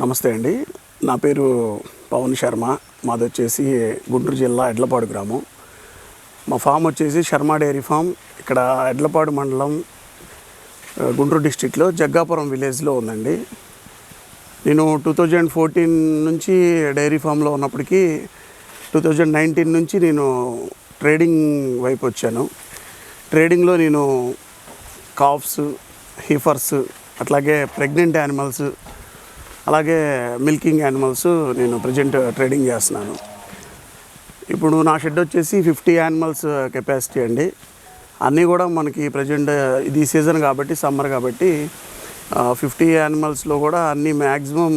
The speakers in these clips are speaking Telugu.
నమస్తే అండి. నా పేరు పవన్ శర్మ. మాది వచ్చేసి గుంటూరు జిల్లా ఎడ్లపాడు గ్రామం. మా ఫామ్ వచ్చేసి శర్మ డైరీ ఫామ్. ఇక్కడ ఎడ్లపాడు మండలం, గుంటూరు డిస్టిక్లో జగ్గాపురం విలేజ్లో ఉందండి. నేను 2014 నుంచి డైరీ ఫామ్లో ఉన్నప్పటికీ 2019 నుంచి నేను ట్రేడింగ్ వైపు వచ్చాను. ట్రేడింగ్లో నేను కాఫ్స్, హీఫర్స్, అట్లాగే ప్రెగ్నెంట్ యానిమల్స్, అలాగే మిల్కింగ్ యానిమల్స్ నేను ప్రజెంట్ ట్రేడింగ్ చేస్తున్నాను. ఇప్పుడు నా షెడ్ వచ్చేసి 50 యానిమల్స్ కెపాసిటీ అండి. అన్నీ కూడా మనకి ప్రజెంట్ ఇది సీజన్ కాబట్టి, సమ్మర్ కాబట్టి 50 యానిమల్స్లో కూడా అన్నీ మ్యాక్సిమం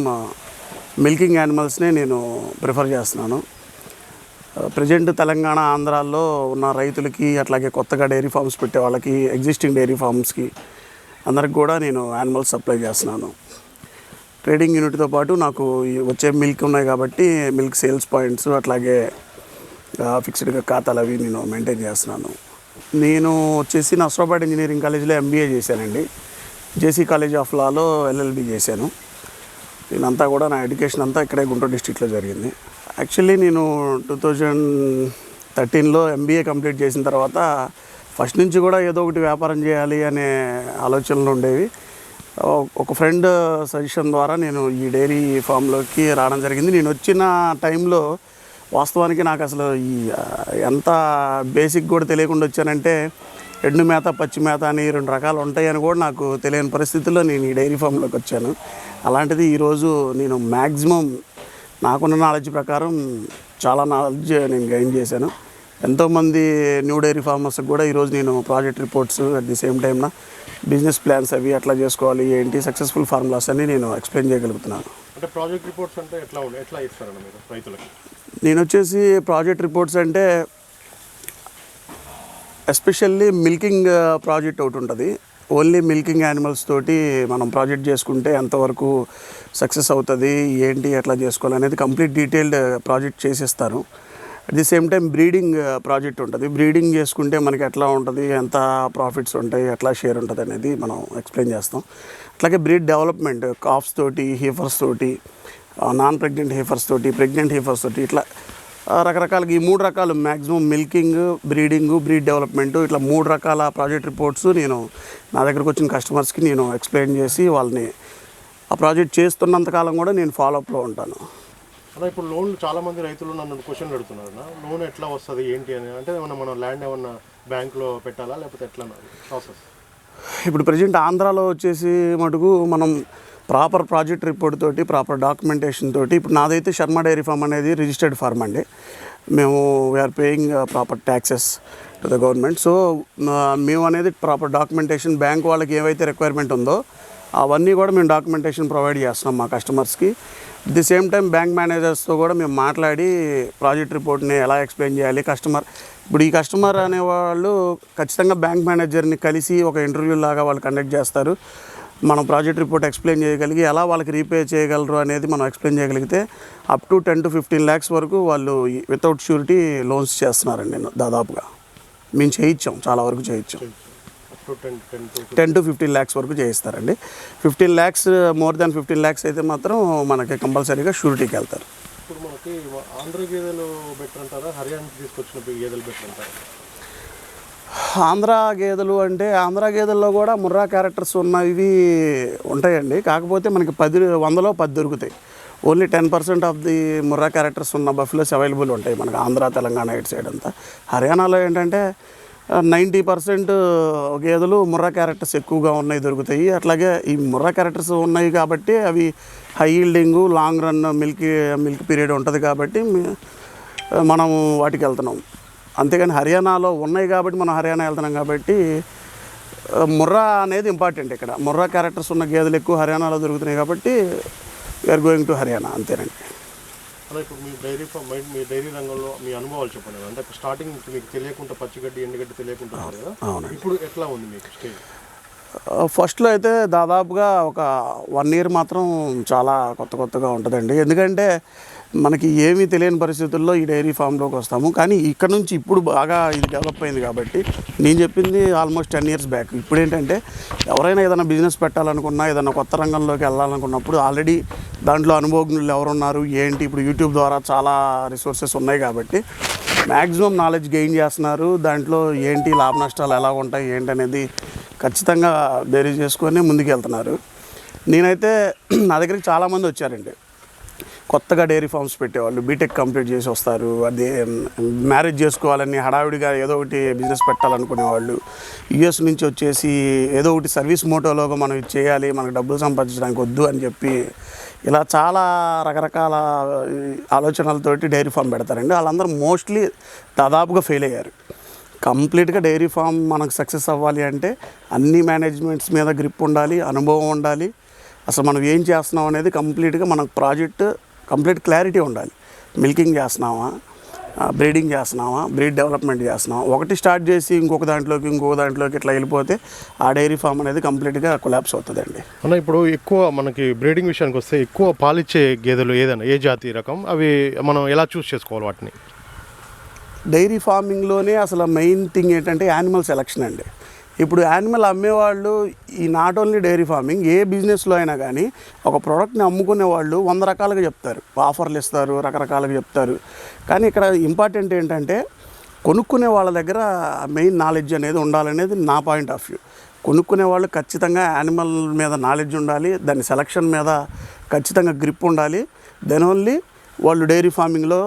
మిల్కింగ్ యానిమల్స్నే నేను ప్రిఫర్ చేస్తున్నాను. ప్రజెంట్ తెలంగాణ, ఆంధ్రాలో ఉన్న రైతులకి, అట్లాగే కొత్తగా డైరీ ఫార్మ్స్ పెట్టే వాళ్ళకి, ఎగ్జిస్టింగ్ డైరీ ఫార్మ్స్కి అందరికి కూడా నేను యానిమల్స్ సప్లై చేస్తున్నాను. ట్రేడింగ్ యూనిట్తో పాటు నాకు వచ్చే మిల్క్ ఉన్నాయి కాబట్టి మిల్క్ సేల్స్ పాయింట్స్, అట్లాగే ఫిక్స్డ్గా ఖాతాలు అవి నేను మెయింటైన్ చేస్తున్నాను. నేను వచ్చేసి నర్సరాబాద్ ఇంజనీరింగ్ కాలేజీలో MBA చేశానండి. JC college of Lalo LLB చేశాను. నేనంతా కూడా నా ఎడ్యుకేషన్ అంతా ఇక్కడే గుంటూరు డిస్ట్రిక్ట్లో జరిగింది. యాక్చువల్లీ నేను 2013లో MBA కంప్లీట్ చేసిన తర్వాత ఫస్ట్ నుంచి కూడా ఏదో ఒకటి వ్యాపారం చేయాలి అనే ఆలోచనలు ఉండేవి. ఒక ఫ్రెండ్ సజెషన్ ద్వారా నేను ఈ డైరీ ఫామ్లోకి రావడం జరిగింది. నేను వచ్చిన టైంలో వాస్తవానికి నాకు అసలు ఎంత బేసిక్ కూడా తెలియకుండా వచ్చానంటే, ఎండు మేత, పచ్చి మేత అని 2 రకాలు ఉంటాయని కూడా నాకు తెలియని పరిస్థితుల్లో నేను ఈ డైరీ ఫామ్లోకి వచ్చాను. అలాంటిది ఈరోజు నేను మ్యాక్సిమం నాకున్న నాలెడ్జ్ ప్రకారం చాలా నాలెడ్జ్ నేను గెయిన్ చేశాను. ఎంతోమంది న్యూ డైరీ ఫార్మర్స్కి కూడా ఈరోజు నేను project reports, at the same టైమ్న బిజినెస్ ప్లాన్స్ అవి ఎట్లా చేసుకోవాలి, ఏంటి సక్సెస్ఫుల్ ఫార్ములాస్ అన్ని నేను ఎక్స్ప్లెయిన్ చేయగలుగుతున్నాను. అంటే ప్రాజెక్ట్ రిపోర్ట్స్ అంటే ఎట్లా ఇస్తారన్న మీరు రైతులకి? నేను వచ్చేసి ప్రాజెక్ట్ రిపోర్ట్స్ అంటే ఎస్పెషల్లీ మిల్కింగ్ ప్రాజెక్ట్ ఒకటి ఉంటుంది. ఓన్లీ మిల్కింగ్ యానిమల్స్ తోటి మనం ప్రాజెక్ట్ చేసుకుంటే ఎంతవరకు సక్సెస్ అవుతుంది, ఏంటి, ఎట్లా చేసుకోవాలి అనేది కంప్లీట్ డీటెయిల్డ్ ప్రాజెక్ట్ చేసేస్తారు. At the same time breeding project ఉంటుంది. బ్రీడింగ్ చేసుకుంటే మనకి ఎట్లా ఉంటుంది, ఎంత ప్రాఫిట్స్ ఉంటాయి, ఎట్లా షేర్ ఉంటుంది అనేది మనం ఎక్స్ప్లెయిన్ చేస్తాం. అట్లాగే బ్రీడ్ డెవలప్మెంట్, కాఫ్స్ తోటి, హీఫర్స్ తోటి, నాన్ ప్రెగ్నెంట్ హీఫర్స్ తోటి, ప్రెగ్నెంట్ హీఫర్స్ తోటి, ఇట్లా రకరకాలుగా ఈ 3 రకాలు మ్యాక్సిమం మిల్కింగ్, బ్రీడింగు, బ్రీడ్ డెవలప్మెంటు, ఇట్లా 3 రకాల ప్రాజెక్ట్ రిపోర్ట్స్ నేను నా దగ్గరకు వచ్చిన కస్టమర్స్కి నేను ఎక్స్ప్లెయిన్ చేసి వాళ్ళని ఆ ప్రాజెక్ట్ చేస్తున్నంతకాలం కూడా నేను ఫాలోఅప్లో ఉంటాను. అలా ఇప్పుడు లోన్లు చాలామంది రైతులు నన్ను క్వశ్చన్ అడుగుతున్నారు, లోన్ ఎట్లా వస్తుంది ఏంటి అని. అంటే మన ల్యాండ్ ఏమన్నా బ్యాంక్లో పెట్టాలా లేకపోతే ఎట్లా ప్రాసెస్? ఇప్పుడు ప్రజెంట్ ఆంధ్రాలో వచ్చేసి మటుకు మనం ప్రాపర్ ప్రాజెక్ట్ రిపోర్ట్ తోటి, ప్రాపర్ డాక్యుమెంటేషన్ తోటి, ఇప్పుడు నాదైతే శర్మ డైరీ ఫామ్ అనేది రిజిస్టర్డ్ ఫార్మ్ అండి. మేము we're paying proper taxes to the government. So మేము అనేది ప్రాపర్ డాక్యుమెంటేషన్, బ్యాంక్ వాళ్ళకి ఏవైతే రిక్వైర్మెంట్ ఉందో అవన్నీ కూడా మేము డాక్యుమెంటేషన్ ప్రొవైడ్ చేస్తున్నాం మా కస్టమర్స్కి. At the same time bank మేనేజర్స్తో కూడా మేము మాట్లాడి ప్రాజెక్ట్ రిపోర్ట్ని ఎలా ఎక్స్ప్లెయిన్ చేయాలి. ఇప్పుడు ఈ కస్టమర్ అనేవాళ్ళు ఖచ్చితంగా బ్యాంక్ మేనేజర్ని కలిసి ఒక ఇంటర్వ్యూ లాగా వాళ్ళు కండక్ట్ చేస్తారు. మనం ప్రాజెక్ట్ రిపోర్ట్ ఎక్స్ప్లెయిన్ చేయగలిగి ఎలా వాళ్ళకి రీపే చేయగలరు అనేది మనం ఎక్స్ప్లెయిన్ చేయగలిగితే అప్ టు 10 to 15 lakhs వరకు వాళ్ళు వితౌట్ ష్యూరిటీ లోన్స్ చేస్తున్నారండి. నేను దాదాపుగా మేము చేయించాం, చాలా వరకు చేయించాం. 10 to 15 lakhs వరకు చేయిస్తారండి. 15 lakhs, మోర్ దాన్ 15 lakhs అయితే మాత్రం మనకి కంపల్సరీగా షూరిటీకి వెళ్తారు. ఇప్పుడు మనకి ఆంధ్ర గేదెలు బెటర్ అంటారా, హర్యానా తీసుకొచ్చిన గేదెలు బెటర్ అంటారా? ఆంధ్ర గేదెలు అంటే ఆంధ్ర గేదెల్లో కూడా ముర్రా క్యారెక్టర్స్ ఉన్నవి ఉంటాయండి. కాకపోతే మనకి 100లో 10 దొరుకుతాయి. Only 10% of the Murrah characters ఉన్న బఫెలోస్ అవైలబుల్ ఉంటాయి మనకి ఆంధ్ర, తెలంగాణ ఇటు సైడ్ అంతా. హర్యానాలో ఏంటంటే 90% గేదెలు ముర్రా క్యారెక్టర్స్ ఎక్కువగా ఉన్నాయి, దొరుకుతాయి. అట్లాగే ఈ ముర్రా క్యారెక్టర్స్ ఉన్నాయి కాబట్టి అవి high yielding, long run milk period ఉంటుంది కాబట్టి మనం వాటికి వెళ్తున్నాం. అంతేగాని హర్యానాలో ఉన్నాయి కాబట్టి మనం హర్యానా వెళ్తున్నాం కాబట్టి ముర్రా అనేది ఇంపార్టెంట్. ఇక్కడ ముర్రా క్యారెక్టర్స్ ఉన్న గేదెలు ఎక్కువ హర్యానాలో దొరుకుతున్నాయి కాబట్టి వీఆర్ గోయింగ్ టు హర్యానా, అంతేనండి. అలా ఇప్పుడు మీ డైరీ రంగంలో మీ అనుభవాలు చెప్పండి. అంటే స్టార్టింగ్ మీకు తెలియకుండా పచ్చిగడ్డి, ఎండుగడ్డి తెలియకుండా కదా, ఇప్పుడు ఎట్లా ఉంది మీకు స్టేజ్? ఫస్ట్లో అయితే దాదాపుగా ఒక 1 year మాత్రం చాలా కొత్తగా ఉంటుందండి. ఎందుకంటే మనకి ఏమీ తెలియని పరిస్థితుల్లో ఈ డైరీ ఫామ్లోకి వస్తాము. కానీ ఇక్కడ నుంచి ఇప్పుడు బాగా ఇది డెవలప్ అయింది కాబట్టి నేను చెప్పింది ఆల్మోస్ట్ 10 years బ్యాక్. ఇప్పుడు ఏంటంటే ఎవరైనా ఏదైనా బిజినెస్ పెట్టాలనుకున్నా, ఏదైనా కొత్త రంగంలోకి వెళ్ళాలనుకున్నప్పుడు ఆల్రెడీ దాంట్లో అనుభవజ్ఞులు ఎవరున్నారు ఏంటి, ఇప్పుడు యూట్యూబ్ ద్వారా చాలా రిసోర్సెస్ ఉన్నాయి కాబట్టి మ్యాక్సిమం నాలెడ్జ్ గెయిన్ చేస్తున్నారు. దాంట్లో ఏంటి లాభ నష్టాలు ఎలా ఉంటాయి ఏంటి అనేది ఖచ్చితంగా బేరీ చేసుకొని ముందుకు వెళ్తున్నారు. నేనైతే నా దగ్గరికి చాలామంది వచ్చారండి, కొత్తగా డైరీ ఫార్మ్స్ పెట్టేవాళ్ళు, బీటెక్ కంప్లీట్ చేసి వస్తారు, అది మ్యారేజ్ చేసుకోవాలని హడావిడిగా ఏదో ఒకటి బిజినెస్ పెట్టాలనుకునేవాళ్ళు, యూఎస్ నుంచి వచ్చేసి ఏదో ఒకటి సర్వీస్ మోటోలోగా మనం ఇది చేయాలి, మనకు డబ్బులు సంపాదించడానికి వద్దు అని చెప్పి ఇలా చాలా రకరకాల ఆలోచనలతోటి డైరీ ఫామ్ పెడతారండి. వాళ్ళందరూ మోస్ట్లీ దాదాపుగా ఫెయిల్ అయ్యారు. కంప్లీట్గా డైరీ ఫామ్ మనకు సక్సెస్ అవ్వాలి అంటే అన్ని మేనేజ్మెంట్స్ మీద గ్రిప్ ఉండాలి, అనుభవం ఉండాలి, అసలు మనం ఏం చేస్తున్నాం అనేది కంప్లీట్గా మనకు ప్రాజెక్ట్ కంప్లీట్ క్లారిటీ ఉండాలి. మిల్కింగ్ చేస్తున్నామా, బ్రీడింగ్ చేస్తున్నామా, బ్రీడ్ డెవలప్మెంట్ చేస్తున్నామా, ఒకటి స్టార్ట్ చేసి ఇంకొక దాంట్లోకి ఇట్లా వెళ్ళిపోతే ఆ డైరీ ఫామ్ అనేది కంప్లీట్గా కొలాప్స్ అవుతుందండి. అన్న ఇప్పుడు ఎక్కువ మనకి బ్రీడింగ్ విషయానికి వస్తే ఎక్కువ పాలిచ్చే గేదెలు ఏదైనా ఏ జాతి రకం అవి మనం ఎలా చూస్ చేసుకోవాలి వాటిని? డైరీ ఫార్మింగ్లోనే అసలు మెయిన్ థింగ్ ఏంటంటే యానిమల్ సెలక్షన్ అండి. ఇప్పుడు యానిమల్ అమ్మేవాళ్ళు ఈ నాట్ ఓన్లీ డైరీ ఫార్మింగ్, ఏ బిజినెస్లో అయినా కానీ ఒక ప్రోడక్ట్ని అమ్ముకునే వాళ్ళు 100 రకాలుగా చెప్తారు, ఆఫర్లు ఇస్తారు, రకరకాలుగా చెప్తారు. కానీ ఇక్కడ ఇంపార్టెంట్ ఏంటంటే కొనుక్కునే వాళ్ళ దగ్గర మెయిన్ నాలెడ్జ్ అనేది ఉండాలనేది నా పాయింట్ ఆఫ్ వ్యూ. కొనుక్కునే వాళ్ళు ఖచ్చితంగా యానిమల్ మీద నాలెడ్జ్ ఉండాలి, దాని సెలక్షన్ మీద ఖచ్చితంగా గ్రిప్ ఉండాలి. దెన్ ఓన్లీ వాళ్ళు డైరీ ఫార్మింగ్లో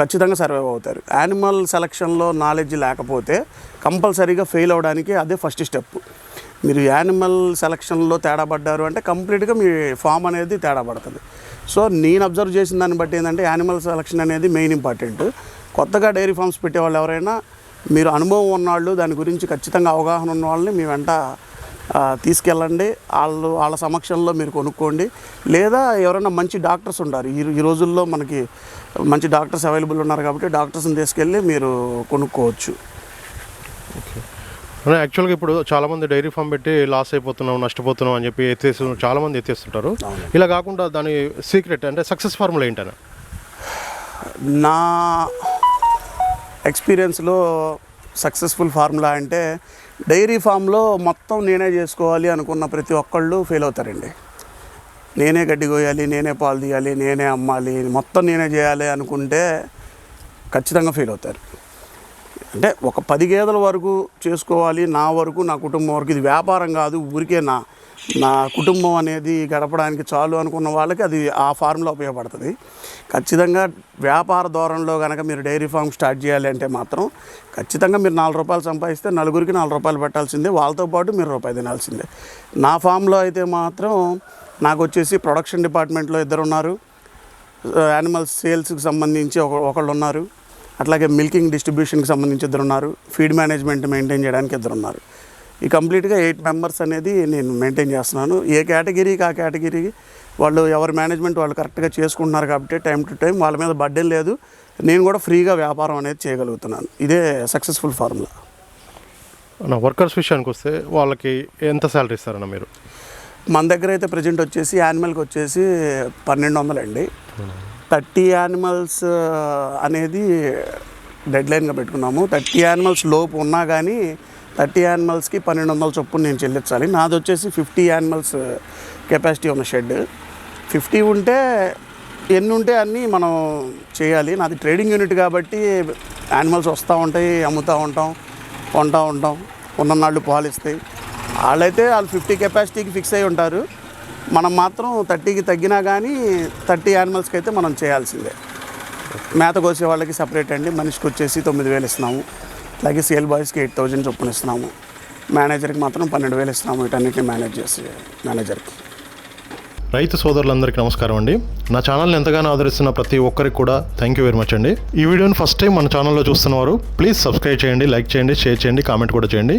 ఖచ్చితంగా సర్వైవ్ అవుతారు. యానిమల్ సెలక్షన్లో నాలెడ్జ్ లేకపోతే కంపల్సరీగా ఫెయిల్ అవ్వడానికి అదే ఫస్ట్ స్టెప్. మీరు యానిమల్ సెలక్షన్లో తేడా పడ్డారు అంటే కంప్లీట్గా మీ ఫామ్ అనేది తేడా పడుతుంది. సో నేను అబ్జర్వ్ చేసిన దాన్ని బట్టి ఏంటంటే యానిమల్ సెలక్షన్ అనేది మెయిన్ ఇంపార్టెంట్. కొత్తగా డైరీ ఫార్మ్స్ పెట్టేవాళ్ళు ఎవరైనా మీరు అనుభవం ఉన్నవాళ్ళు, దాని గురించి ఖచ్చితంగా అవగాహన ఉన్న వాళ్ళని మీ వెంట తీసుకెళ్ళండి, వాళ్ళ సమక్షంలో మీరు కొనుక్కోండి. లేదా ఎవరైనా మంచి డాక్టర్స్ ఉంటారు, ఈ రోజుల్లో మనకి మంచి డాక్టర్స్ అవైలబుల్ ఉన్నారు కాబట్టి డాక్టర్స్ని తీసుకెళ్ళి మీరు కొనుక్కోవచ్చు. ఓకే. యాక్చువల్గా ఇప్పుడు చాలామంది డైరీ ఫామ్ పెట్టి లాస్ అయిపోతున్నాం, నష్టపోతున్నాం అని చెప్పి చాలామంది ఎత్తేస్తుంటారు. ఇలా కాకుండా దాని సీక్రెట్ అంటే సక్సెస్ ఫార్ములా ఏంటనే? నా ఎక్స్పీరియన్స్లో సక్సెస్ఫుల్ ఫార్ములా అంటే డైరీ ఫామ్లో మొత్తం నేనే చేసుకోవాలి అనుకున్న ప్రతి ఒక్కళ్ళు ఫెయిల్ అవుతారండి. నేనే గడ్డి కోయాలి, నేనే పాలు తీయాలి, నేనే అమ్మాలి, మొత్తం నేనే చేయాలి అనుకుంటే ఖచ్చితంగా ఫెయిల్ అవుతారు. అంటే ఒక 10 గేదెల వరకు చేసుకోవాలి, నా వరకు, నా కుటుంబం వరకు, ఇది వ్యాపారం కాదు, ఊరికే నా కుటుంబం అనేది గడపడానికి చాలు అనుకున్న వాళ్ళకి అది ఆ ఫార్ములా ఉపయోగపడుతుంది. ఖచ్చితంగా వ్యాపార ధోరణిలో కనుక మీరు డైరీ ఫామ్ స్టార్ట్ చేయాలి అంటే మాత్రం ఖచ్చితంగా మీరు 4 రూపాయలు సంపాదిస్తే నలుగురికి 4 రూపాయలు పెట్టాల్సిందే, వాళ్ళతో పాటు మీరు రూపాయి తినాల్సిందే. నా ఫామ్లో అయితే మాత్రం నాకు వచ్చేసి ప్రొడక్షన్ డిపార్ట్మెంట్లో 2 ఉన్నారు, యానిమల్ సేల్స్కి సంబంధించి ఒకళ్ళు ఉన్నారు, అట్లాగే మిల్కింగ్ డిస్ట్రిబ్యూషన్కి సంబంధించి 2 ఉన్నారు, ఫీడ్ మేనేజ్మెంట్ మెయింటైన్ చేయడానికి 2 ఉన్నారు. ఈ కంప్లీట్గా 8 మెంబర్స్ అనేది నేను మెయింటైన్ చేస్తున్నాను. ఏ కేటగిరీకి ఆ కేటగిరీకి వాళ్ళు ఎవరి మేనేజ్మెంట్ వాళ్ళు కరెక్ట్గా చేసుకుంటున్నారు కాబట్టి టైం టు టైం వాళ్ళ మీద బర్డెన్ లేదు, నేను కూడా ఫ్రీగా వ్యాపారం అనేది చేయగలుగుతున్నాను. ఇదే సక్సెస్ఫుల్ ఫార్ములా. వర్కర్స్ విషయానికి వస్తే వాళ్ళకి ఎంత శాలరీ ఇస్తారన్న మీరు? మన దగ్గర అయితే ప్రజెంట్ వచ్చేసి యానిమల్కి వచ్చేసి 1200 అండి. 30 యానిమల్స్ అనేది డెడ్ లైన్గా పెట్టుకున్నాము. 30 యానిమల్స్ లోపు ఉన్నా కానీ 30 యానిమల్స్కి 1200 చొప్పున నేను చెల్లించాలి. నాది వచ్చేసి 50 యానిమల్స్ కెపాసిటీ ఉన్న షెడ్. 50 ఉంటే ఎన్ని ఉంటే అన్నీ మనం చేయాలి. నాది ట్రేడింగ్ యూనిట్ కాబట్టి యానిమల్స్ వస్తూ ఉంటాయి, అమ్ముతూ ఉంటాం, కొంటూ ఉంటాం, ఉన్ననాళ్ళు పాలు ఇస్తాయి. వాళ్ళైతే వాళ్ళు 50 కెపాసిటీకి ఫిక్స్ అయి ఉంటారు, మనం మాత్రం 30కి తగ్గినా కానీ 30 యానిమల్స్కి అయితే మనం చేయాల్సిందే. మేత కోసే వాళ్ళకి సపరేట్ అండి, మనిషికి వచ్చేసి 9000 ఇస్తున్నాము. అలాగే సేల్ బాయ్స్కి 8000 చొప్పున ఇస్తున్నాము. మేనేజర్కి మాత్రం 12,000 ఇస్తున్నాము. వీటన్నిటిని మేనేజ్ చేసి మేనేజర్కి. రైతు సోదరులందరికీ నమస్కారం అండి. నా ఛానల్ని ఎంతగానో ఆదరిస్తున్న ప్రతి ఒక్కరికి కూడా థ్యాంక్ యూ వెరీ మచ్ అండి. ఈ వీడియోని ఫస్ట్ టైం మన ఛానల్లో చూస్తున్నవారు ప్లీజ్ సబ్స్క్రైబ్ చేయండి, లైక్ చేయండి, షేర్ చేయండి, కామెంట్ కూడా చేయండి.